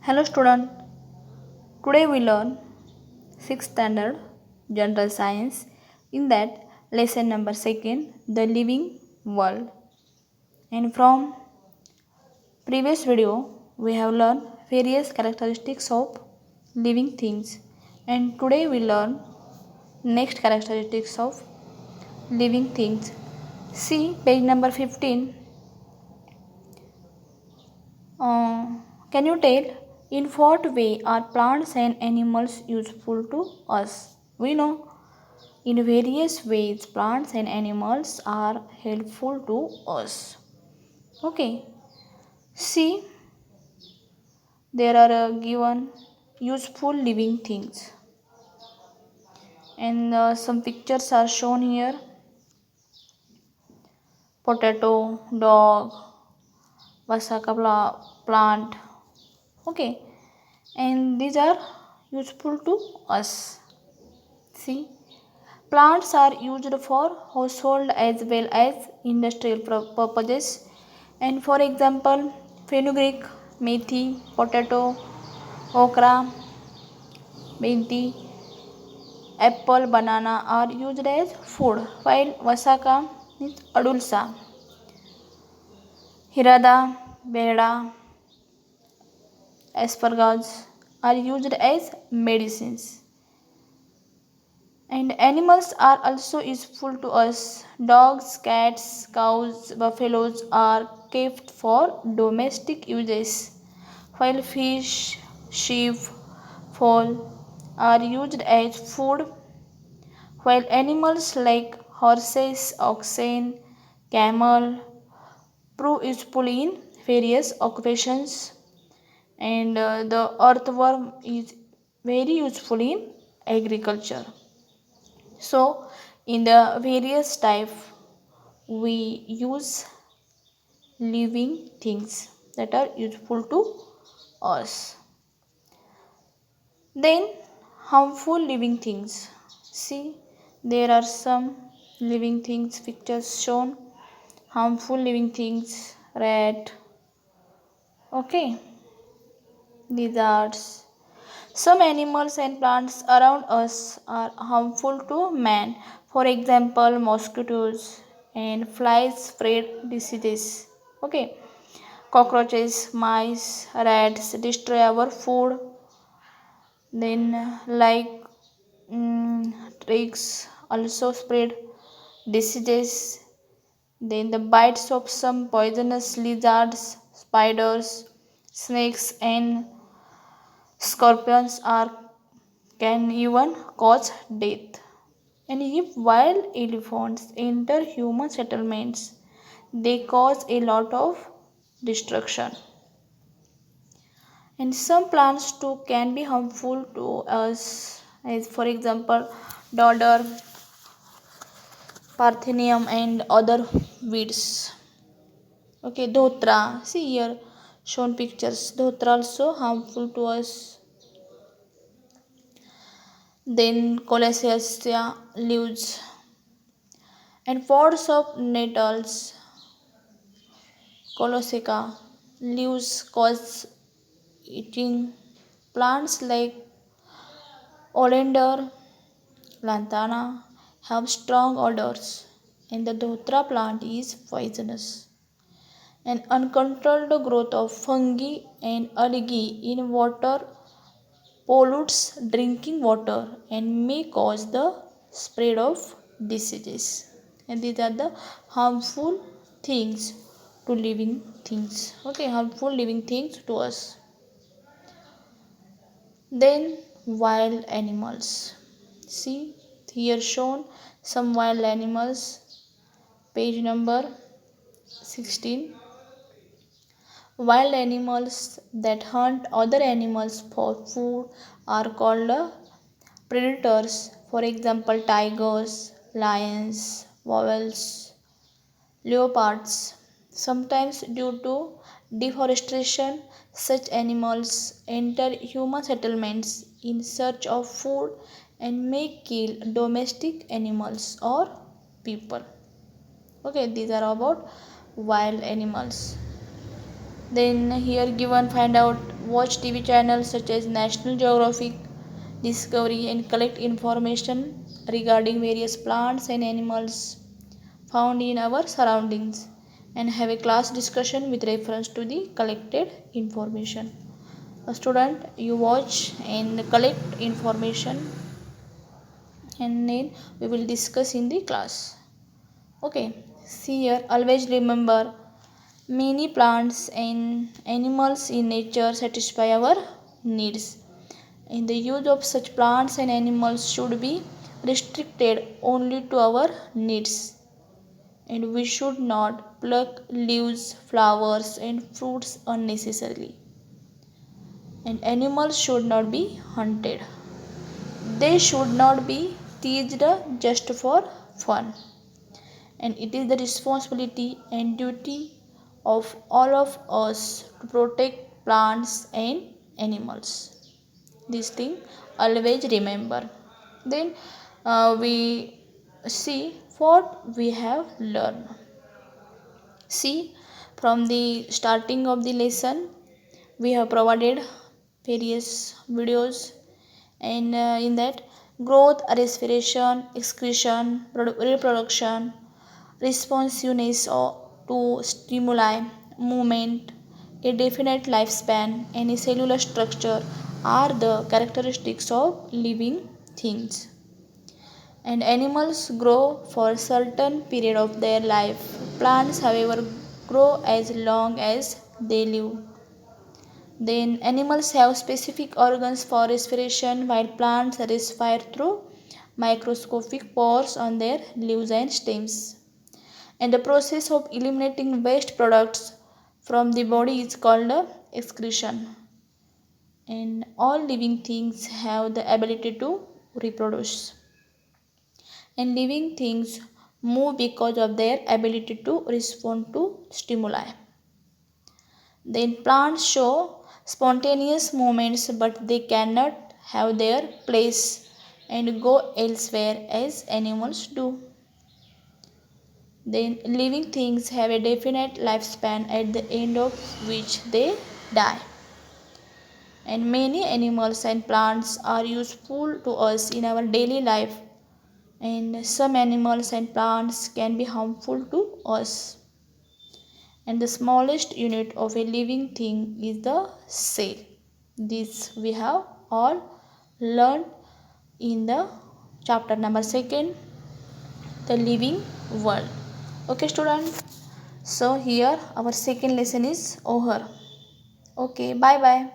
Hello student, today we learn 6th standard general science. In that lesson number 2nd, the living world. And from previous video we have learned various characteristics of living things, and today we learn next characteristics of living things. See page number 15. Can you tell in what way are plants and animals useful to us? We know in various ways plants and animals are helpful to us. Okay, see there are given useful living things, and some pictures are shown here: potato, dog, vasaka plant. Okay, and these are useful to us. See, plants are used for household as well as industrial purposes. And for example, fenugreek, methi, potato, okra, methi, apple, banana are used as food, while vasaka means adulsa, hirada, beda, asparagus are used as medicines. And animals are also useful to us. Dogs, cats, cows, buffaloes are kept for domestic uses, while fish, sheep, fowl are used as food, while animals like horses, oxen, camel prove useful in various occupations. And the earthworm is very useful in agriculture. So, in the various type, we use living things that are useful to us. Then, harmful living things. See, there are some living things pictures shown. Harmful living things: rat. Okay, lizards. Some animals and plants around us are harmful to man. For example, mosquitoes and flies spread diseases. Okay, cockroaches, mice, rats destroy our food. Then, like tricks also spread diseases. Then, the bites of some poisonous lizards, spiders, snakes, and scorpions are can even cause death. And if wild elephants enter human settlements, they cause a lot of destruction. And some plants too can be harmful to us, as for example, dodder, parthenium, and other weeds. Okay, dhotra. See here shown pictures. Dhotra also harmful to us. Then colaceaceae leaves and pods of nettles, coloseca leaves cause eating. Plants like oleander, lantana have strong odors, and the dhotra plant is poisonous. And uncontrolled growth of fungi and algae in water pollutes drinking water and may cause the spread of diseases. And these are the harmful things to living things. Okay, harmful living things to us. Then wild animals. See here shown some wild animals. Page number 16. Wild animals that hunt other animals for food are called predators. For example, tigers, lions, wolves, leopards. Sometimes, due to deforestation, such animals enter human settlements in search of food and may kill domestic animals or people. Okay, these are about wild animals. Then here given find out watch TV channels such as National Geographic, Discovery, and collect information regarding various plants and animals found in our surroundings, and have a class discussion with reference to the collected information. A student, you watch and collect information, and then we will discuss in the class. Okay, see here, always remember, many plants and animals in nature satisfy our needs, and the use of such plants and animals should be restricted only to our needs, and we should not pluck leaves, flowers, and fruits unnecessarily, and animals should not be hunted. They should not be teased just for fun, and it is the responsibility and duty of all of us to protect plants and animals. This thing always remember. Then we see what we have learned. See, from the starting of the lesson, we have provided various videos, and in that, growth, respiration, excretion, reproduction, responsiveness to stimuli, movement, a definite lifespan, and a cellular structure are the characteristics of living things. And animals grow for a certain period of their life. Plants, however, grow as long as they live. Then animals have specific organs for respiration, while plants respire through microscopic pores on their leaves and stems. And the process of eliminating waste products from the body is called excretion. And all living things have the ability to reproduce. And living things move because of their ability to respond to stimuli. Then plants show spontaneous movements, but they cannot have their place and go elsewhere as animals do. Then living things have a definite lifespan at the end of which they die. And many animals and plants are useful to us in our daily life, and some animals and plants can be harmful to us. And the smallest unit of a living thing is the cell. This we have all learned in the chapter number 2, the living world. Okay, student. So here our second lesson is over. Okay, bye bye.